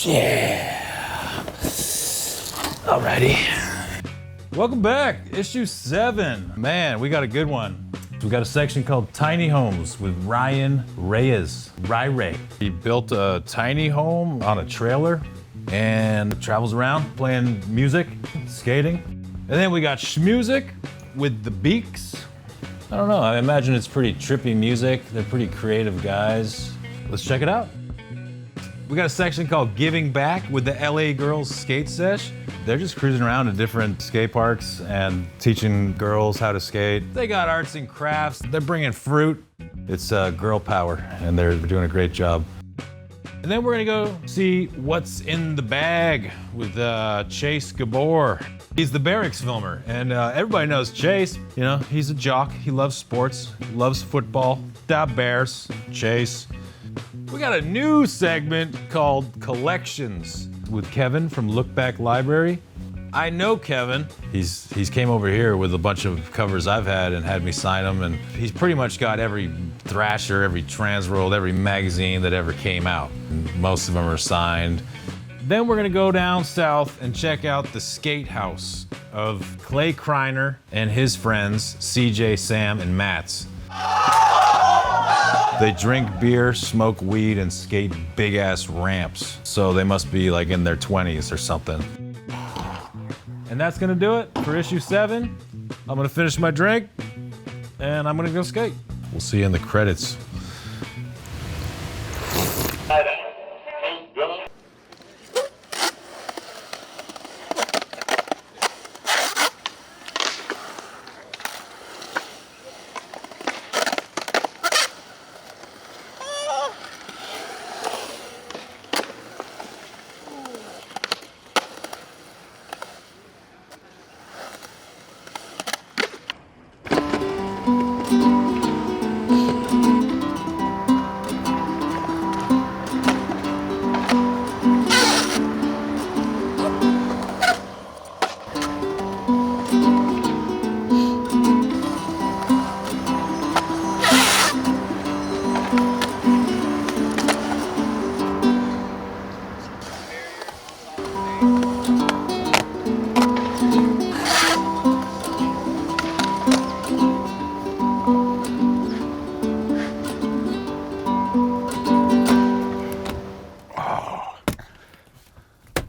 Yeah. Alrighty. Welcome back, issue 7. Man, we got a good one. We got a section called Tiny Homes with Ryan Reyes. Ray. He built a tiny home on a trailer and travels around playing music, skating. And then we got Schmusic with the Beaks. I don't know, I imagine it's pretty trippy music. They're pretty creative guys. Let's check it out. We got a section called Giving Back with the LA Girls Skate Sesh. They're just cruising around to different skate parks and teaching girls how to skate. They got arts and crafts. They're bringing fruit. It's girl power, and they're doing a great job. And then we're gonna go see what's in the bag with Chase Gabor. He's the Barracks filmer, and everybody knows Chase. You know, he's a jock. He loves sports, loves football. Da Bears, Chase. We got a new segment called Collections with Kevin from Look Back Library. I know Kevin. He's came over here with a bunch of covers I've had and had me sign them, and he's pretty much got every Thrasher, every Transworld, every magazine that ever came out. And most of them are signed. Then we're gonna go down south and check out the skate house of Clay Kreiner and his friends, CJ, Sam, and Mats. They drink beer, smoke weed, and skate big-ass ramps. So they must be like in their 20s or something. And that's gonna do it for issue 7. I'm gonna finish my drink, and I'm gonna go skate. We'll see you in the credits.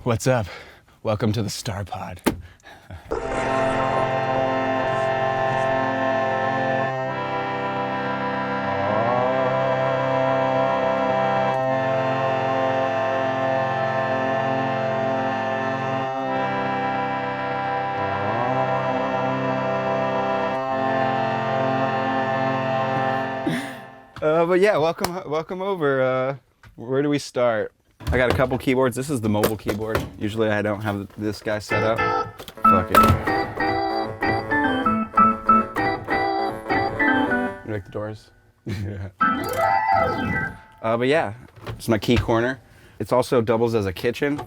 What's up? Welcome to the Star Pod. But yeah, welcome over. Where do we start? I got a couple keyboards. This is the mobile keyboard. Usually I don't have this guy set up. Fuck it. You like the doors? Yeah. But yeah, it's my key corner. It's also doubles as a kitchen,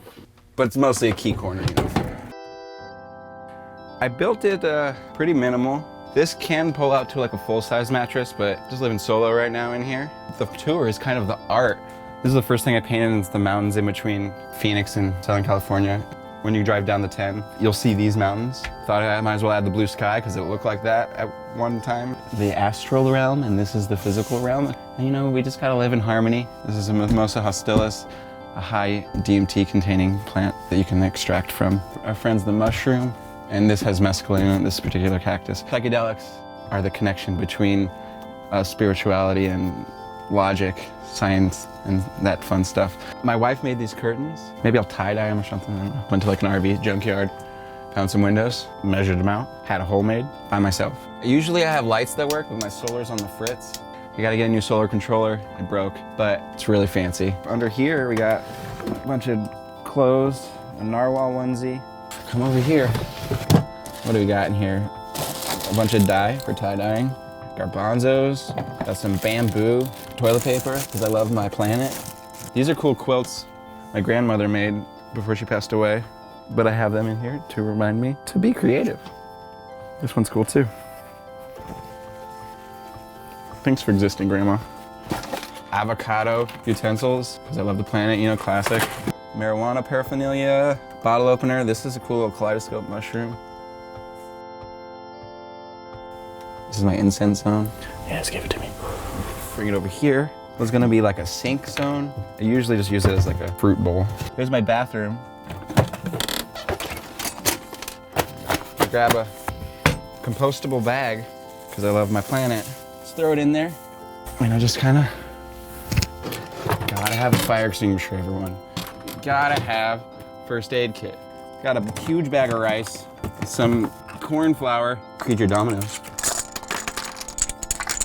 but it's mostly a key corner. You know? I built it pretty minimal. This can pull out to like a full-size mattress, but just living solo right now in here. The tour is kind of the art. This is the first thing I painted, and it's the mountains in between Phoenix and Southern California. When you drive down the 10, you'll see these mountains. Thought I might as well add the blue sky because it looked like that at one time. The astral realm, and this is the physical realm. And you know, we just gotta live in harmony. This is a Mimosa hostilis, a high DMT containing plant that you can extract from. Our friend's the mushroom, and this has mescaline in this particular cactus. Psychedelics are the connection between spirituality and logic, science, and that fun stuff. My wife made these curtains. Maybe I'll tie-dye them or something. I don't know. Went to like an RV junkyard, found some windows, measured them out, had a hole made by myself. Usually I have lights that work, but my solar's on the fritz. I gotta get a new solar controller. It broke, but it's really fancy. Under here, we got a bunch of clothes, a narwhal onesie. Come over here. What do we got in here? A bunch of dye for tie-dyeing. Garbanzos, got some bamboo toilet paper because I love my planet. These are cool quilts my grandmother made before she passed away, but I have them in here to remind me to be creative. This one's cool too. Thanks for existing, Grandma. Avocado utensils because I love the planet, you know, classic. Marijuana paraphernalia, bottle opener. This is a cool little kaleidoscope mushroom. This is my incense zone. Yeah, just give it to me. Bring it over here. It's gonna be like a sink zone. I usually just use it as like a fruit bowl. Here's my bathroom. Grab a compostable bag because I love my planet. Just throw it in there. And I just kind of gotta have a fire extinguisher, everyone. Gotta have first aid kit. Got a huge bag of rice, some corn flour. Create your dominoes.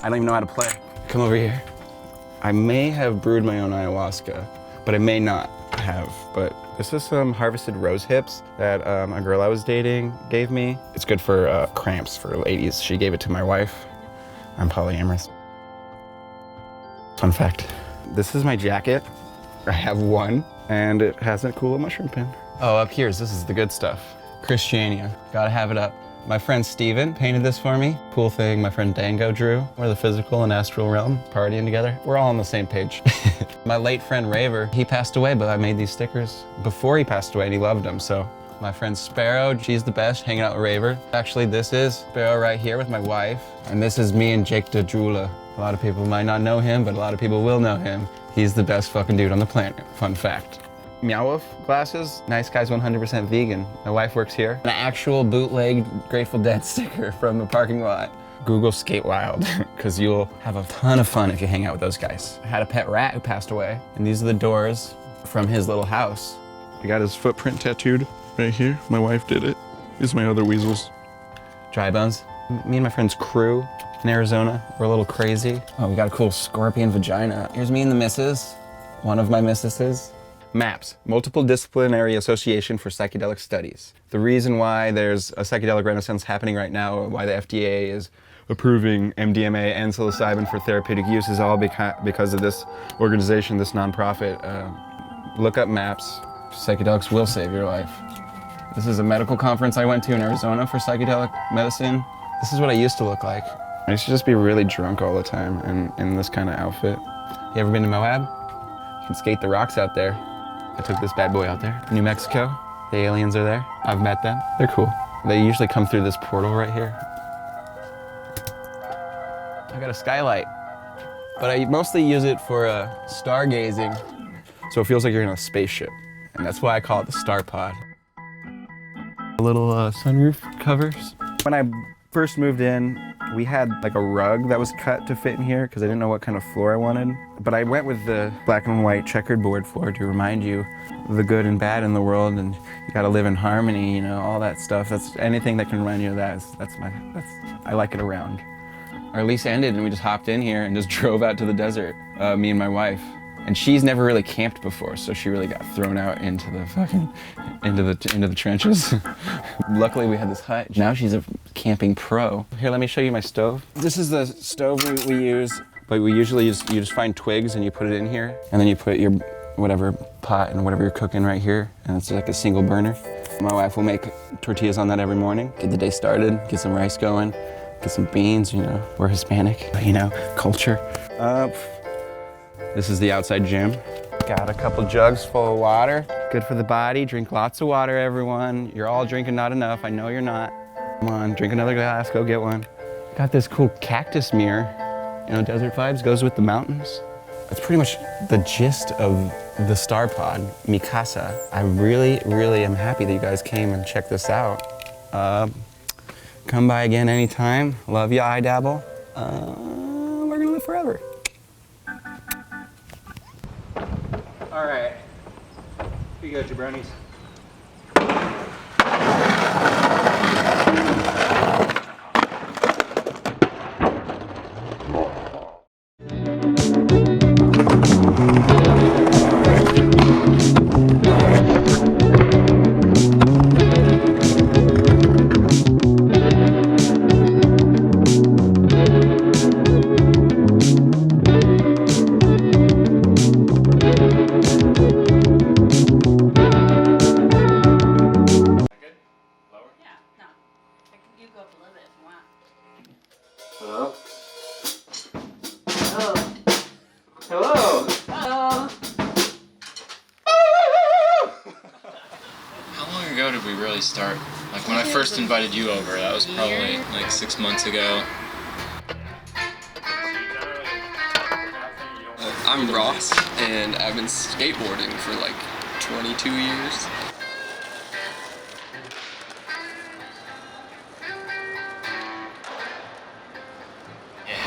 I don't even know how to play. Come over here. I may have brewed my own ayahuasca, but I may not have. But this is some harvested rose hips that a girl I was dating gave me. It's good for cramps for ladies. She gave it to my wife. I'm polyamorous. Fun fact. This is my jacket. I have one, and it has a cool mushroom pin. Oh, up here, this is the good stuff. Christiania. Gotta have it up. My friend Steven painted this for me. Cool thing my friend Dango drew. We're the physical and astral realm, partying together. We're all on the same page. My late friend Raver, he passed away, but I made these stickers before he passed away and he loved them, so. My friend Sparrow, she's the best, hanging out with Raver. Actually, this is Sparrow right here with my wife, and this is me and Jake de Drula. A lot of people might not know him, but a lot of people will know him. He's the best fucking dude on the planet, fun fact. Meow glasses, nice guy's 100% vegan. My wife works here. An actual bootleg Grateful Dead sticker from the parking lot. Google Skate Wild, because you'll have a ton of fun if you hang out with those guys. I had a pet rat who passed away, and these are the doors from his little house. I got his footprint tattooed right here. My wife did it. These are my other weasels. Dry bones. Me and my friend's crew in Arizona, we're a little crazy. Oh, we got a cool scorpion vagina. Here's me and the missus, one of my missuses. MAPS, Multiple Disciplinary Association for Psychedelic Studies. The reason why there's a psychedelic renaissance happening right now, why the FDA is approving MDMA and psilocybin for therapeutic use is all because of this organization, this nonprofit. Look up MAPS. Psychedelics will save your life. This is a medical conference I went to in Arizona for psychedelic medicine. This is what I used to look like. I used to just be really drunk all the time in this kind of outfit. You ever been to Moab? You can skate the rocks out there. I took this bad boy out there. New Mexico, the aliens are there. I've met them, they're cool. They usually come through this portal right here. I got a skylight, but I mostly use it for stargazing. So it feels like you're in a spaceship, and that's why I call it the Star Pod. Little sunroof covers. When I first moved in, we had like a rug that was cut to fit in here because I didn't know what kind of floor I wanted. But I went with the black and white checkered board floor to remind you the good and bad in the world, and you gotta live in harmony, you know, all that stuff. That's anything that can remind you of that. I like it around. Our lease ended and we just hopped in here and just drove out to the desert, me and my wife. And she's never really camped before, so she really got thrown out into the fucking, into the trenches. Luckily we had this hut. Now she's a camping pro. Here, let me show you my stove. This is the stove we use, but we usually you just find twigs and you put it in here, and then you put your whatever pot and whatever you're cooking right here, and it's like a single burner. My wife will make tortillas on that every morning, get the day started, get some rice going. Get some beans, you know, we're Hispanic, you know, culture. This is the outside gym. Got a couple jugs full of water. Good for the body. Drink lots of water, everyone. You're all drinking not enough. I know you're not. Come on, drink another glass, go get one. Got this cool cactus mirror. You know, desert vibes goes with the mountains. That's pretty much the gist of the Star Pod, Mikasa. I really, really am happy that you guys came and checked this out. Come by again anytime. Love you, iDabble. We're gonna live forever. All right, here you go, jabronis. Hello? Oh. Hello! Hello. How long ago did we really start? Like when I first invited you over, that was probably like 6 months ago. I'm Ross, and I've been skateboarding for like 22 years.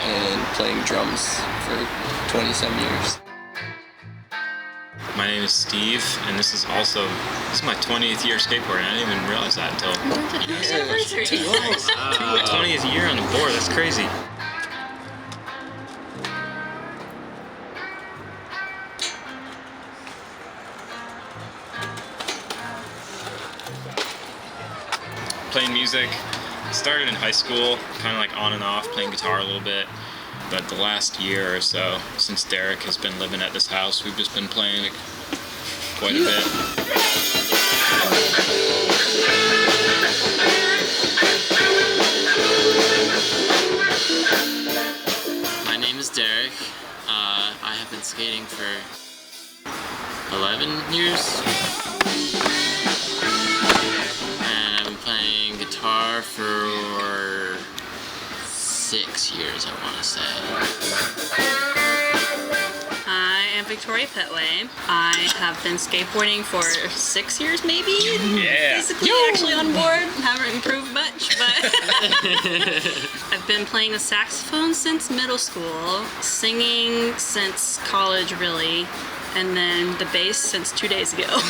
And playing drums for 20-some years. My name is Steve, and this is my 20th year skateboarding. I didn't even realize that until 20th year on the board. That's crazy. Playing music. Started in high school, kind of like on and off, playing guitar a little bit. But the last year or so, since Derek has been living at this house, we've just been playing like, quite a bit. My name is Derek. I have been skating for 11 years. And I've been playing guitar for 6 years, I want to say. I am Victoria Petway. I have been skateboarding for 6 years, maybe. Yeah. Basically, actually on board. Haven't improved much, but I've been playing the saxophone since middle school, singing since college, really, and then the bass since 2 days ago.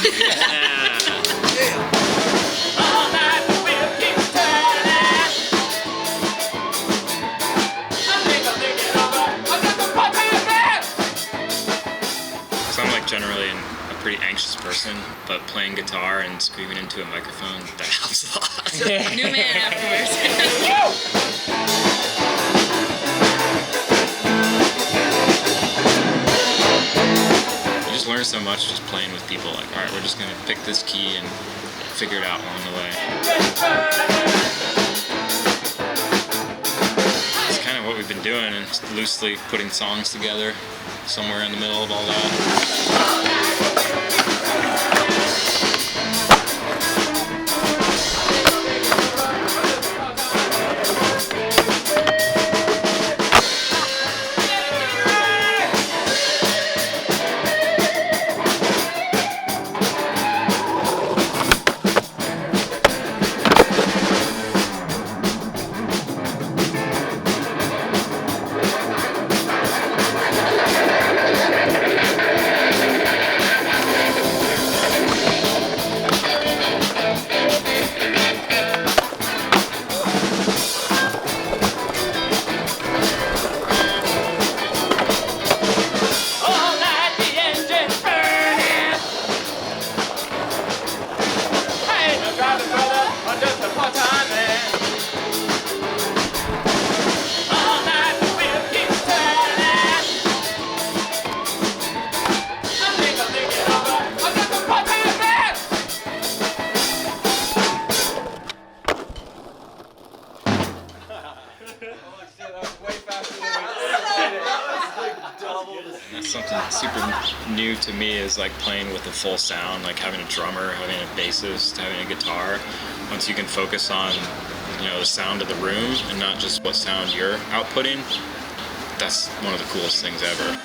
Generally a pretty anxious person, but playing guitar and screaming into a microphone, that helps a lot. New man afterwards. You just learn so much just playing with people. Like, all right, we're just gonna pick this key and figure it out along the way. It's kind of what we've been doing, and just loosely putting songs together somewhere in the middle of all that. And that's something super new to me, is like playing with a full sound, like having a drummer, having a bassist, having a guitar. Once you can focus on, the sound of the room and not just what sound you're outputting, that's one of the coolest things ever.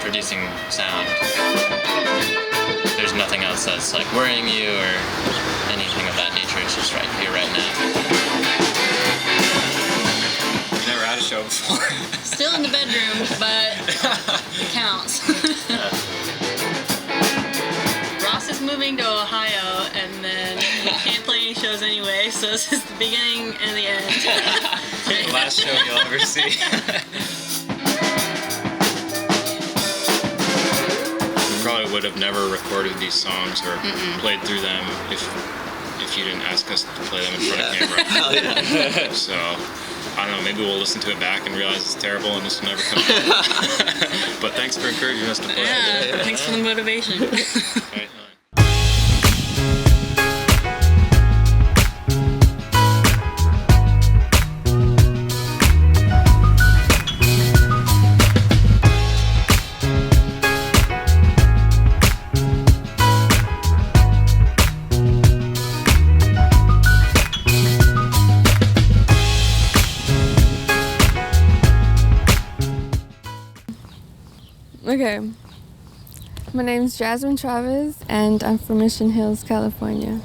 Producing sound. There's nothing else that's like worrying you or anything of that nature. It's just right here, right now. You've never had a show before. Still in the bedroom, but it counts. Ross is moving to Ohio, and then we can't play any shows anyway, so this is the beginning and the end. The last show you'll ever see. Probably would have never recorded these songs or played through them if you didn't ask us to play them in front of camera. So, I don't know, maybe we'll listen to it back and realize it's terrible and this will never come out. But thanks for encouraging us to play. Yeah, thanks for the motivation. Right. Okay, my name's Jasmine Travis, and I'm from Mission Hills, California.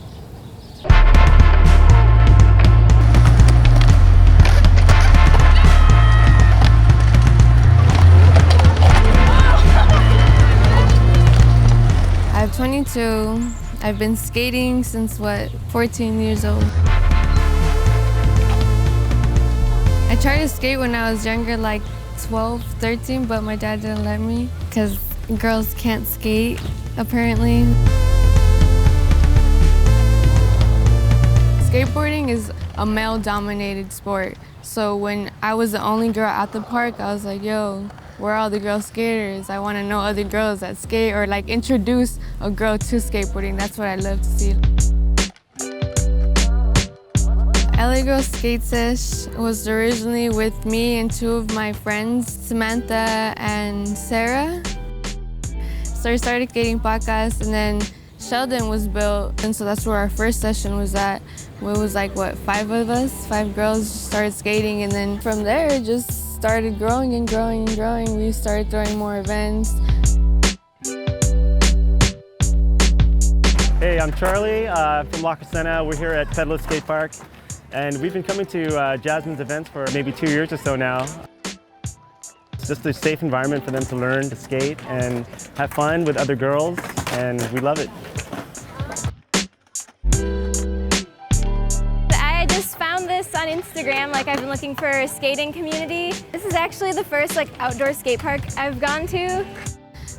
I'm 22. I've been skating since, 14 years old. I tried to skate when I was younger, like 12, 13, but my dad didn't let me because girls can't skate, apparently. Skateboarding is a male-dominated sport. So when I was the only girl at the park, I was like, yo, where are all the girl skaters? I want to know other girls that skate, or like introduce a girl to skateboarding. That's what I love to see. LA Girls Skate Sesh was originally with me and two of my friends, Samantha and Sarah. So we started skating podcast, and then Sheldon was built, and so that's where our first session was at. It was like, 5 of us, 5 girls started skating, and then from there it just started growing and growing and growing. We started throwing more events. Hey, I'm Charlie from La Crescenta. We're here at Peddler Skate Park, and we've been coming to Jasmine's events for maybe 2 years or so now. It's just a safe environment for them to learn to skate and have fun with other girls, and we love it. I just found this on Instagram. I've been looking for a skating community. This is actually the first outdoor skate park I've gone to.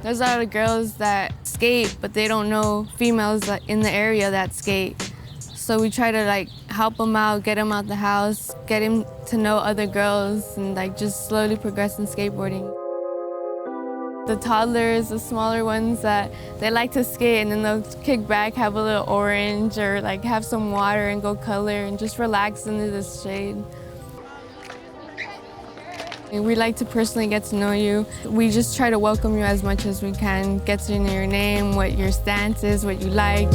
There's a lot of girls that skate, but they don't know females in the area that skate. So we try to help them out, get them out the house, get them to know other girls, and just slowly progress in skateboarding. The toddlers, the smaller ones, that they like to skate, and then they'll kick back, have a little orange, or have some water and go color and just relax into the shade. We like to personally get to know you. We just try to welcome you as much as we can, get to know your name, what your stance is, what you like.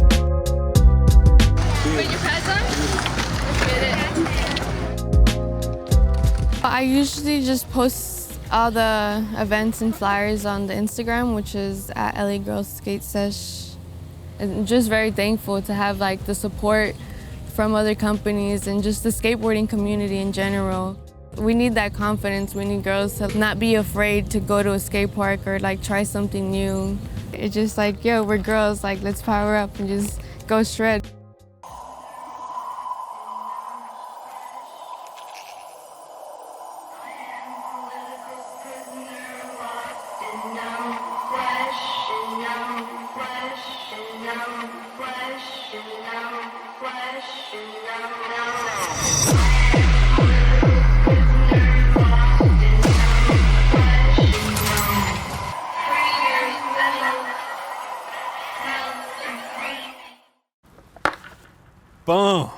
Put your pads on? Let's get it. I usually just post all the events and flyers on the Instagram, which is at LA Girls Skate Sesh. And just very thankful to have the support from other companies and just the skateboarding community in general. We need that confidence. We need girls to not be afraid to go to a skate park or try something new. It's just yo, we're girls, let's power up and just go shred. Boom.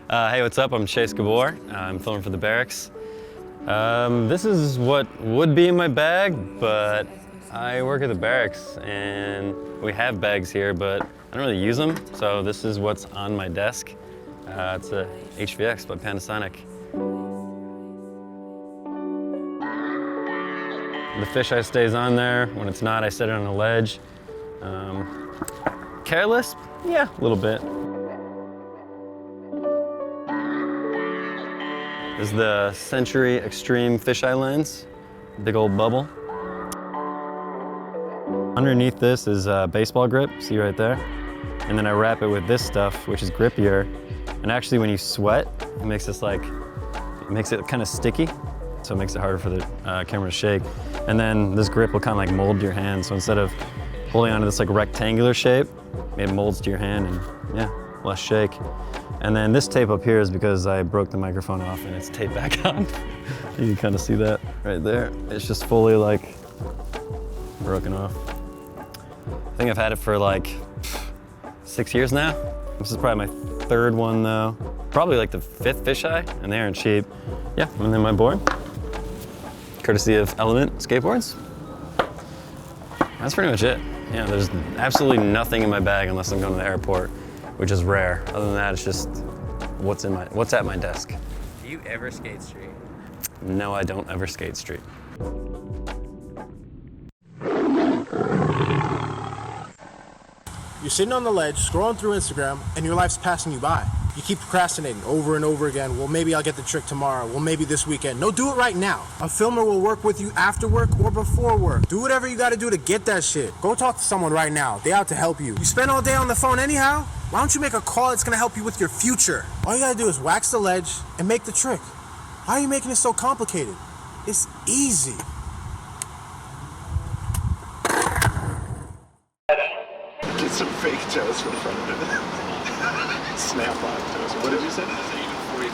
Hey, what's up? I'm Gabor. I'm filming for the barracks. This is what would be in my bag, but I work at the barracks and we have bags here, but I don't really use them, so this is what's on my desk. It's a HVX by Panasonic. The fisheye stays on there. When it's not, I set it on a ledge. Careless? Yeah, a little bit. This is the Century Extreme fisheye lens, big old bubble. Underneath this is a baseball grip, see right there? And then I wrap it with this stuff, which is grippier. And actually when you sweat, it makes this like, it makes it kind of sticky, so it makes it harder for the camera to shake. And then this grip will kind of like mold your hand, so instead of holding onto this like rectangular shape, it molds to your hand and yeah, less shake. And then this tape up here is because I broke the microphone off and it's taped back on. You can kind of see that right there. It's just fully like broken off. I think I've had it for like 6 years now. This is probably my 3rd one though. Probably like the 5th fisheye, and they aren't cheap. Yeah, and then my board, courtesy of Element skateboards. That's pretty much it. Yeah, there's absolutely nothing in my bag unless I'm going to the airport, which is rare. Other than that, it's just what's at my desk. Do you ever skate street? No, I don't ever skate street. You're sitting on the ledge, scrolling through Instagram, and your life's passing you by. You keep procrastinating over and over again. Well, maybe I'll get the trick tomorrow. Well, maybe this weekend. No, do it right now. A filmer will work with you after work or before work. Do whatever you gotta do to get that shit. Go talk to someone right now. They out to help you. You spend all day on the phone anyhow? Why don't you make a call that's gonna help you with your future? All you gotta do is wax the ledge and make the trick. Why are you making it so complicated? It's easy. Get some fake toes for the front of it. Snap-on toes. What did you say? Even 43.9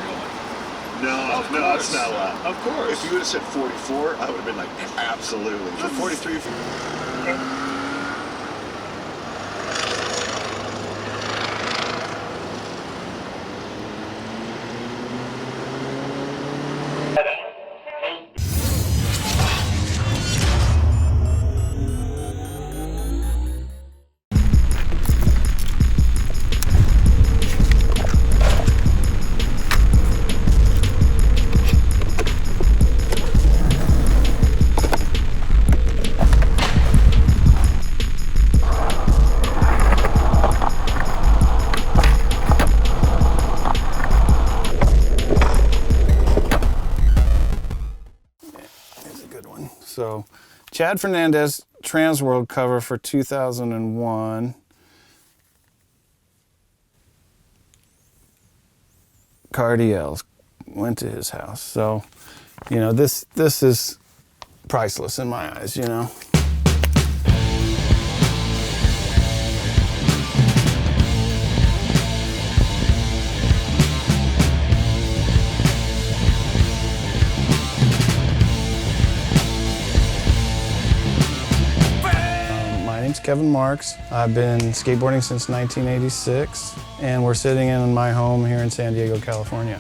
real life. No, that's not a lot. Of course. If you would have said 44, I would have been like, absolutely. For 43. So, Chad Fernandez, Trans World cover for 2001. Cardiel's went to his house. So, you know, this is priceless in my eyes, you know. My name's Kevin Marks. I've been skateboarding since 1986, and we're sitting in my home here in San Diego, California.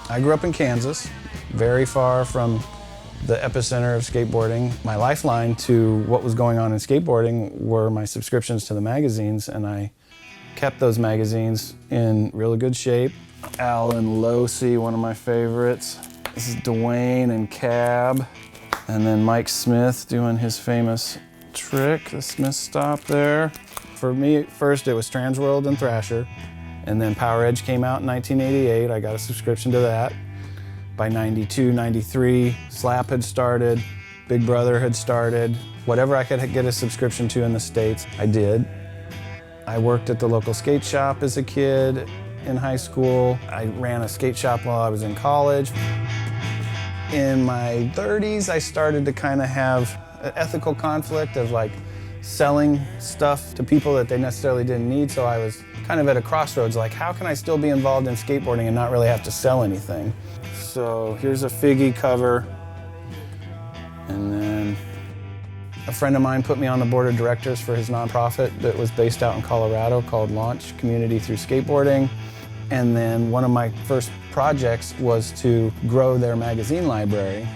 I grew up in Kansas, very far from the epicenter of skateboarding. My lifeline to what was going on in skateboarding were my subscriptions to the magazines, and I kept those magazines in really good shape. Alan Losey, one of my favorites. This is Dwayne and Cab. And then Mike Smith doing his famous trick, the Smith stop there. For me, first it was Transworld and Thrasher, and then Power Edge came out in 1988. I got a subscription to that. By 92, 93, Slap had started, Big Brother had started. Whatever I could get a subscription to in the States, I did. I worked at the local skate shop as a kid in high school. I ran a skate shop while I was in college. In my 30s, I started to kind of have an ethical conflict of like selling stuff to people that they necessarily didn't need. So I was kind of at a crossroads, like how can I still be involved in skateboarding and not really have to sell anything? So here's a Figgy cover. And then a friend of mine put me on the board of directors for his nonprofit that was based out in Colorado called Launch Community Through Skateboarding. And then one of my first projects was to grow their magazine library.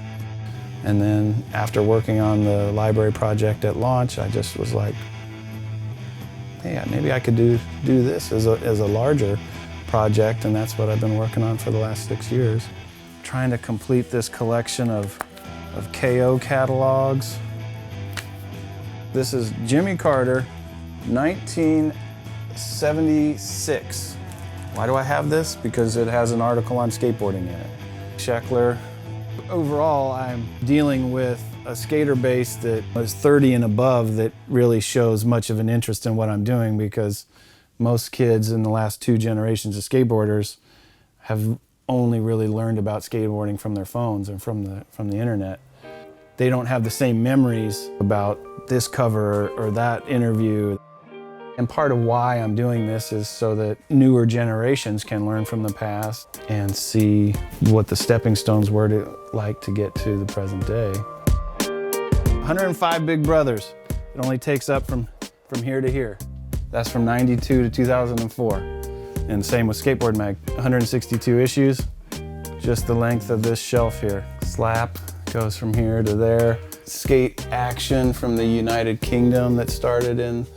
And then after working on the library project at Launch, I just was like, hey, maybe I could do this as a larger project, and that's what I've been working on for the last 6 years. Trying to complete this collection of KO catalogs. This is Jimmy Carter, 1976. Why do I have this? Because it has an article on skateboarding in it. Sheckler. Overall, I'm dealing with a skater base that is 30 and above that really shows much of an interest in what I'm doing, because most kids in the last 2 generations of skateboarders have only really learned about skateboarding from their phones and from the internet. They don't have the same memories about this cover or that interview. And part of why I'm doing this is so that newer generations can learn from the past and see what the stepping stones were to get to the present day. 105 Big Brothers. It only takes up from here to here. That's from '92 to 2004. And same with Skateboard Mag. 162 issues, just the length of this shelf here. Slap goes from here to there. Skate Action from the United Kingdom that started in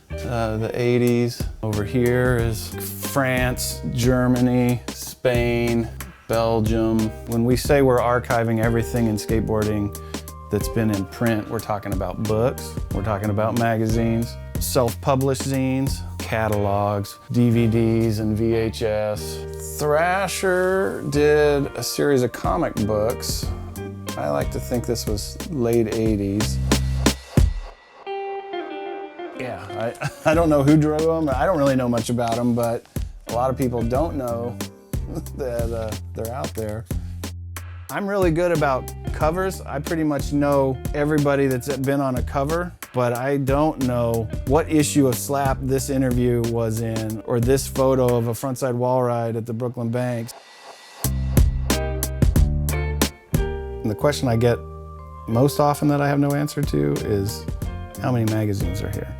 the 80s. Over here is France, Germany, Spain, Belgium. When we say we're archiving everything in skateboarding that's been in print, we're talking about books, we're talking about magazines, self-published zines, catalogs, DVDs and VHS. Thrasher did a series of comic books. I like to think this was late 80s. Yeah, I don't know who drew them. I don't really know much about them, but a lot of people don't know that they're out there. I'm really good about covers. I pretty much know everybody that's been on a cover, but I don't know what issue of Slap this interview was in, or this photo of a frontside wall ride at the Brooklyn Banks. And the question I get most often that I have no answer to is, how many magazines are here?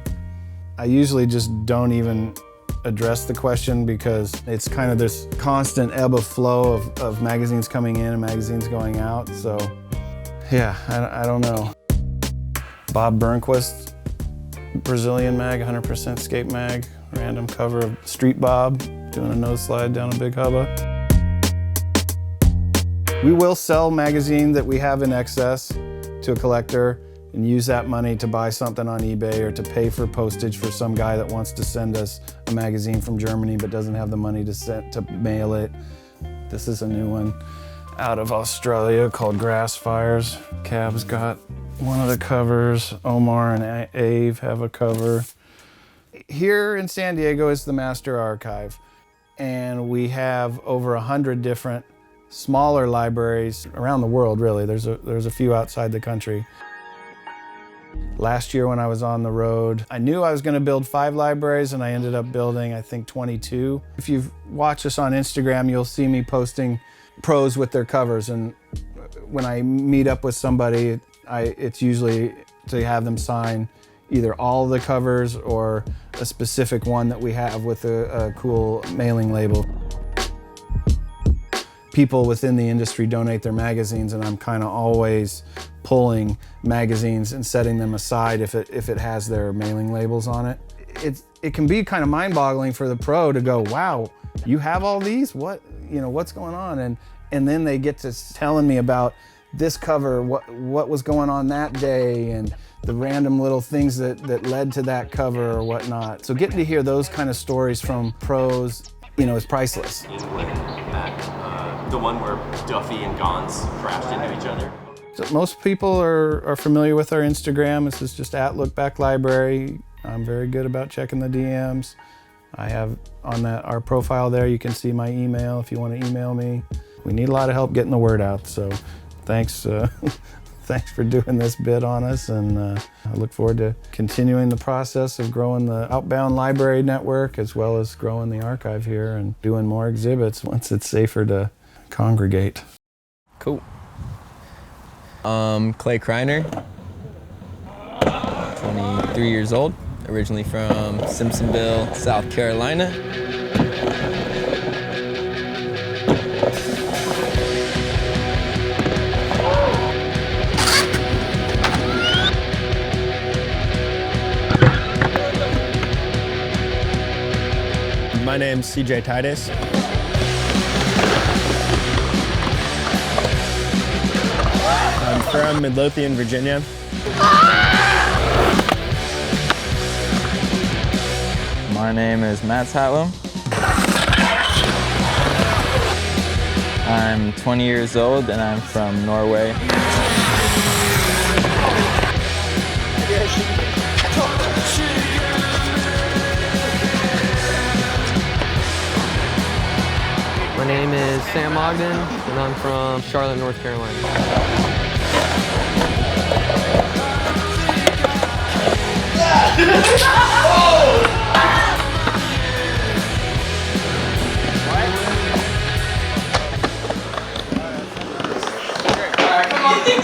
I usually just don't even address the question, because it's kind of this constant ebb of flow of magazines coming in and magazines going out. So yeah, I don't know. Bob Burnquist, Brazilian mag, 100% skate mag, random cover of Street Bob doing a nose slide down a big hubba. We will sell magazine that we have in excess to a collector and use that money to buy something on eBay or to pay for postage for some guy that wants to send us a magazine from Germany but doesn't have the money to mail it. This is a new one out of Australia called Grass Fires. Cab's got one of the covers. Omar and Ave have a cover. Here in San Diego is the Master Archive, and we have over 100 different smaller libraries around the world, really. There's a few outside the country. Last year when I was on the road, I knew I was going to build 5 libraries, and I ended up building, I think, 22. If you've watched us on Instagram, you'll see me posting pros with their covers, and when I meet up with somebody, it's usually to have them sign either all the covers or a specific one that we have with a cool mailing label. People within the industry donate their magazines, and I'm kind of always pulling magazines and setting them aside if it has their mailing labels on it. It can be kind of mind-boggling for the pro to go, wow, you have all these? What's going on? And then they get to telling me about this cover, what was going on that day, and the random little things that led to that cover or whatnot. So getting to hear those kind of stories from pros, is priceless. The one where Duffy and Gons crashed into each other. So most people are familiar with our Instagram. This is just @LookBackLibrary. I'm very good about checking the DMs. I have on our profile there, you can see my email if you want to email me. We need a lot of help getting the word out, so thanks Thanks for doing this bit on us, and I look forward to continuing the process of growing the outbound library network as well as growing the archive here and doing more exhibits once it's safer to congregate. Cool. Clay Kreiner, 23 years old, originally from Simpsonville, South Carolina. My name's CJ Titus. I'm from Midlothian, Virginia. My name is Matt Hatlam. I'm 20 years old and I'm from Norway. My name is Sam Ogden, and I'm from Charlotte, North Carolina.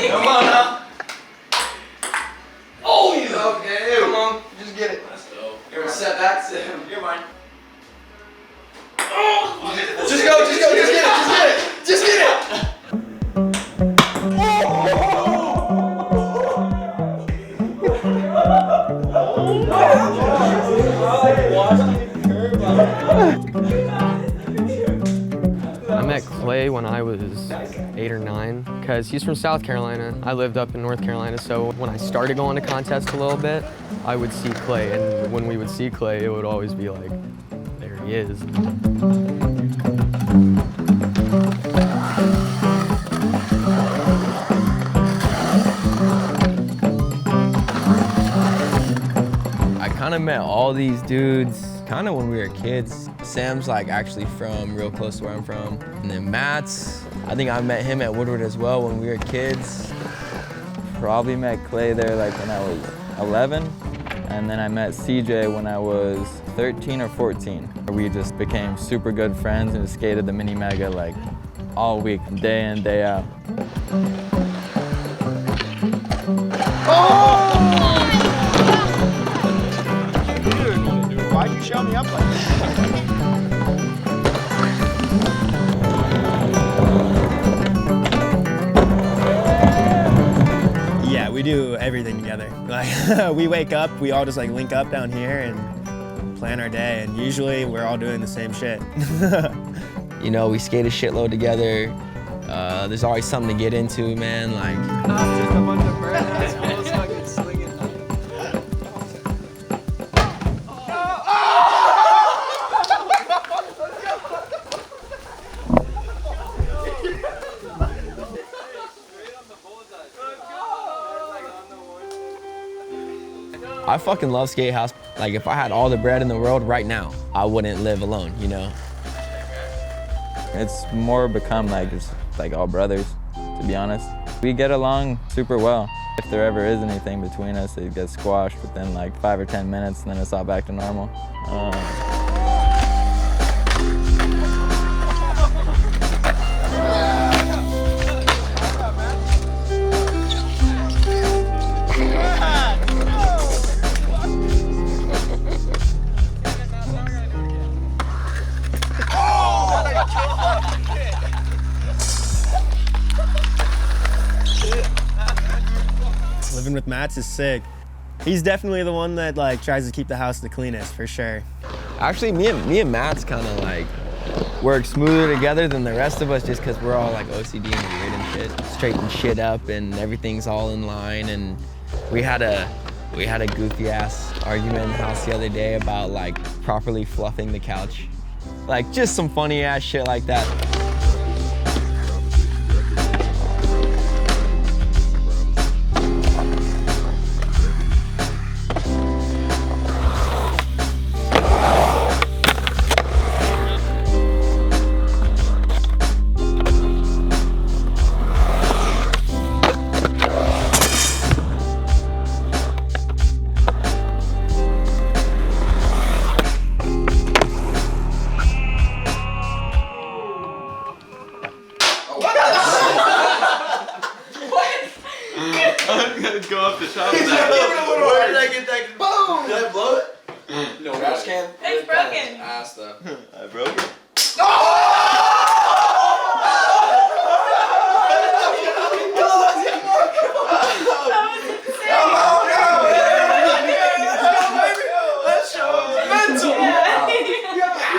Come on now. Oh, he's okay. Come on, just get it. Let's go. You're gonna set back, Sam. You're mine. Just go, just go, just get it, just get it, just get it! I met Clay when I was 8 or 9 because he's from South Carolina. I lived up in North Carolina, so when I started going to contests a little bit, I would see Clay, and when we would see Clay, it would always be like, there he is. I kind of met all these dudes kind of when we were kids. Sam's like actually from real close to where I'm from. And then Matt's, I think I met him at Woodward as well when we were kids. Probably met Clay there like when I was 11. And then I met CJ when I was 13 or 14. We just became super good friends and skated the mini mega like all week, day in, day out. Dude, why'd you show me up like that? Yeah, we do everything together. Like, we wake up, we all just like link up down here and plan our day, and usually we're all doing the same shit. You know, we skate a shitload together. There's always something to get into, man. Like, Just a bunch of birds, fools fucking swinging. I fucking love skate house. Like, if I had all the bread in the world right now, I wouldn't live alone, you know? It's more become like just like all brothers, to be honest. We get along super well. If there ever is anything between us, it gets squashed within like 5 or 10 minutes, and then it's all back to normal. Living with Matt's is sick. He's definitely the one that like tries to keep the house the cleanest, for sure. Actually, me and Matt's kind of like work smoother together than the rest of us, just because we're all like OCD and weird and shit. Straighten shit up and everything's all in line. And we had a goofy ass argument in the house the other day about like properly fluffing the couch. Like just some funny ass shit like that. I'm gonna go up the top of that. Where did I get that? Boom! Did I blow it? No trash can. It's broken. Ass though. I broke it.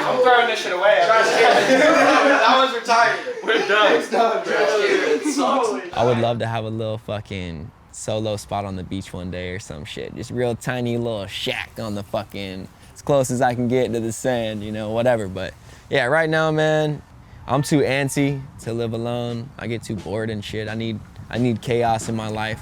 I'm throwing this shit away. That one's retired. We're done. It's done. It sucks. I would love to have a little fucking solo spot on the beach one day or some shit. Just real tiny little shack on the fucking, as close as I can get to the sand, you know, whatever. But yeah, right now, man, I'm too antsy to live alone. I get too bored and shit. I need chaos in my life.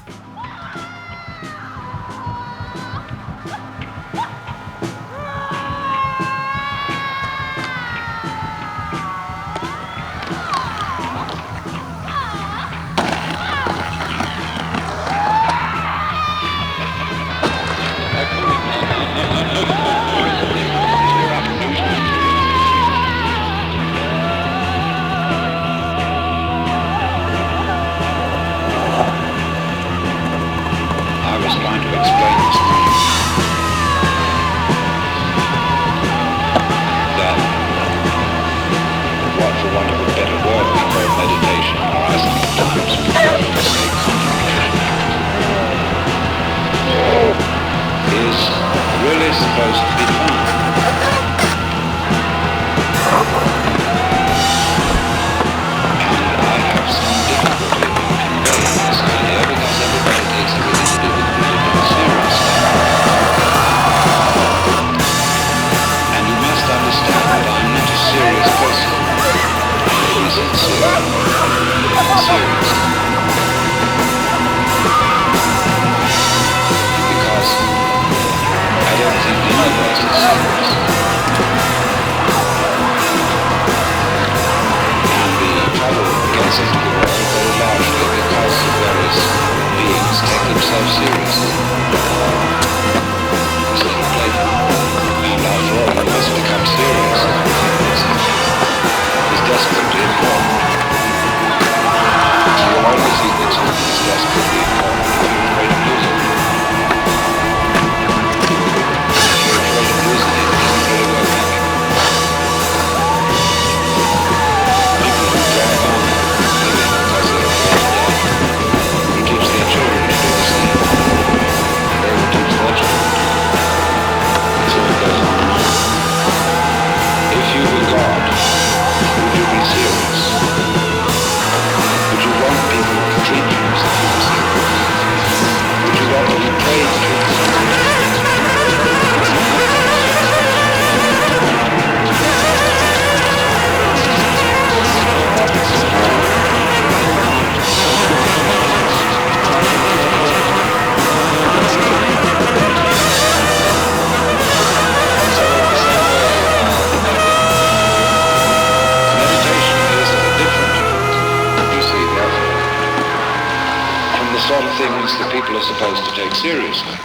Things that people are supposed to take seriously.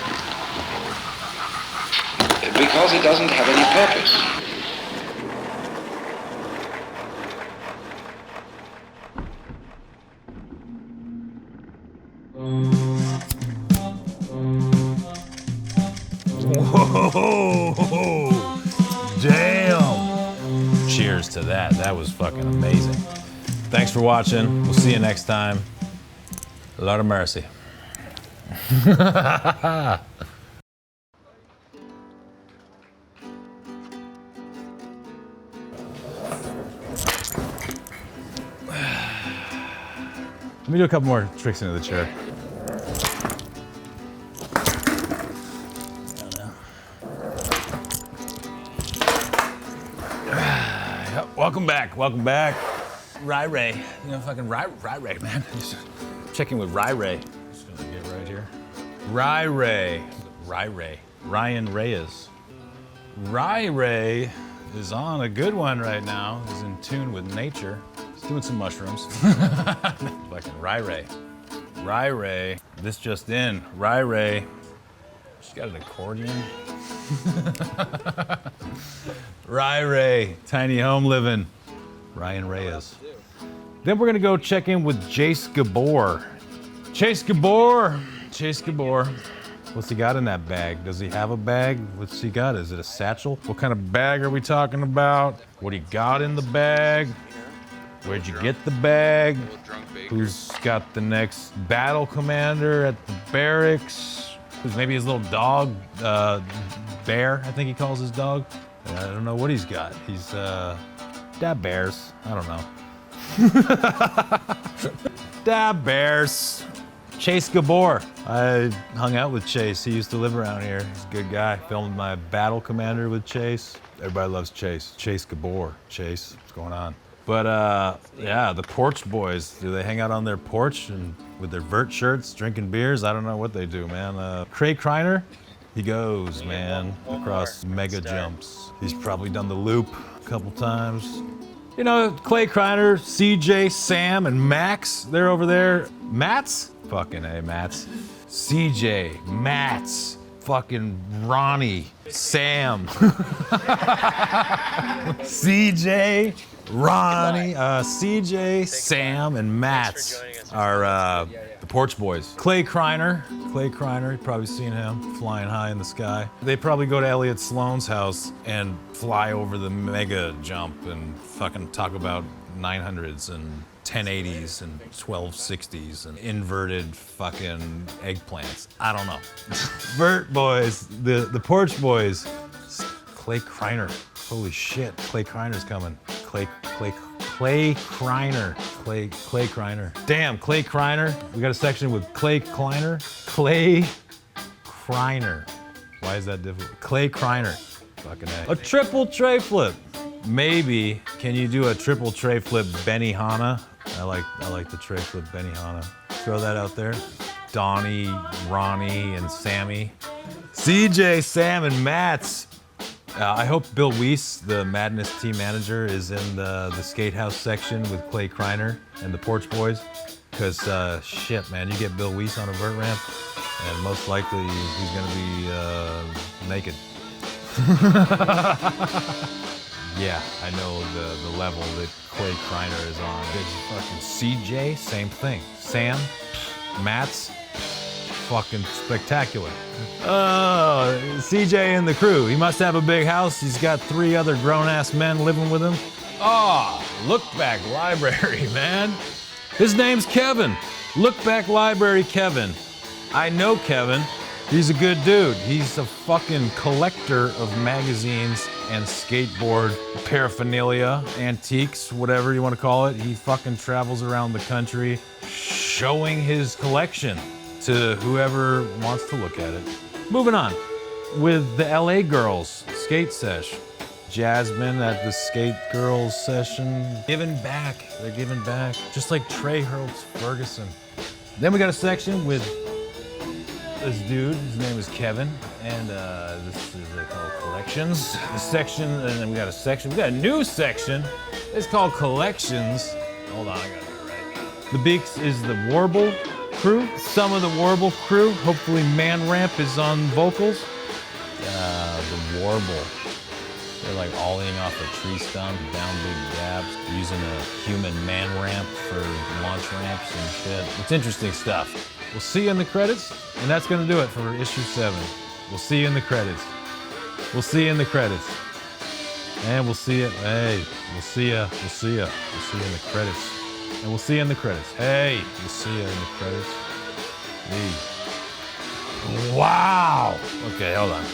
Because it doesn't have any purpose. Whoa! Damn! Cheers to that. That was fucking amazing. Thanks for watching. We'll see you next time. A lot of mercy. Let me do a couple more tricks into the chair. Welcome back, welcome back. Ray. You know, fucking Ray, man. Just checking with Ray. Just gonna get right here. Ray. Ryan Reyes. Ray is on a good one right now. He's in tune with nature. He's doing some mushrooms. Fucking Ray. This just in. Ray. She's got an accordion. Ray. Tiny home living. Ryan Reyes. Then we're gonna go check in with Gabor. Gabor. Chase Gabor. What's he got in that bag? Does he have a bag? What's he got? Is it a satchel? What kind of bag are we talking about? What he got in the bag? Where'd you get the bag? Who's got the next battle commander at the barracks? Who's maybe his little dog, Bear, I think he calls his dog. I don't know what he's got. He's, Dab Bears. I don't know. Dab Bears. Chase Gabor. I hung out with Chase. He used to live around here. He's a good guy. Filmed my battle commander with Chase. Everybody loves Chase. Chase Gabor. Chase, what's going on? But yeah, the Porch boys. Do they hang out on their porch and with their vert shirts, drinking beers? I don't know what they do, man. Craig Kreiner, he goes, man, across mega jumps. He's probably done the loop a couple times. You know, Clay Kreiner, CJ, Sam, and Max, they're over there. Mats? Fucking A, Mats. CJ, Mats, fucking Ronnie, Sam. CJ, Ronnie, CJ, Sam, and Mats are the Porch boys. Clay Kreiner, you've probably seen him flying high in the sky. They probably go to Elliot Sloan's house and fly over the mega jump and fucking talk about 900s and 1080s and 1260s and inverted fucking eggplants. I don't know. Vert boys, the Porch boys. Clay Kreiner. Holy shit, Clay Kreiner's coming. Clay Kreiner. Damn, Clay Kreiner. We got a section with Clay Kreiner. Clay Kreiner. Why is that difficult? Clay Kreiner. Fucking A. A triple tray flip. Maybe, can you do a triple tray flip Benihana? I like the tray flip Benihana. Throw that out there. Donnie, Ronnie, and Sammy. CJ, Sam, and Mats. I hope Bill Weiss, the Madness team manager, is in the skate house section with Clay Kreiner and the Porch boys. Because shit, man, you get Bill Weiss on a vert ramp, and most likely he's gonna be naked. Yeah, I know the level that Clay Kreiner is on. There's fucking CJ, same thing. Sam, Mats, fucking spectacular. CJ and the crew. He must have a big house. He's got 3 other grown-ass men living with him. Look Back Library, man. His name's Kevin. Look Back Library Kevin. I know Kevin. He's a good dude. He's a fucking collector of magazines and skateboard paraphernalia, antiques, whatever you want to call it. He fucking travels around the country showing his collection to whoever wants to look at it. Moving on with the LA Girls skate sesh. Jasmine at the skate girls session. Giving back, they're giving back. Just like Trey Hurl's Ferguson. Then we got a section with this dude, his name is Kevin, and this is called Collections. The section, and then we got a section, we got a new section. It's called Collections. Hold on, I got it right. The Beaks is the Warble crew, some of the Warble crew. Hopefully Man Ramp is on vocals. The Warble. They're like ollieing off a tree stump, down big dabs, using a human man ramp for launch ramps and shit. It's interesting stuff. We'll see you in the credits, and that's gonna do it for issue 7. We'll see you in the credits. We'll see you in the credits. And we'll see you, hey, we'll see ya, we'll see ya. We'll see you in the credits. And we'll see you in the credits. Hey, we'll see you in the credits. Hey. Wow! Okay, hold on.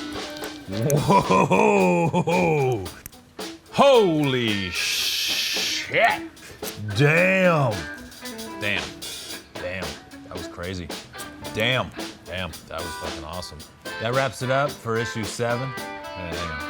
Whoa! Holy shit! Damn! Damn. Damn. That was crazy. Damn. Damn. That was fucking awesome. That wraps it up for issue 7. Hang on.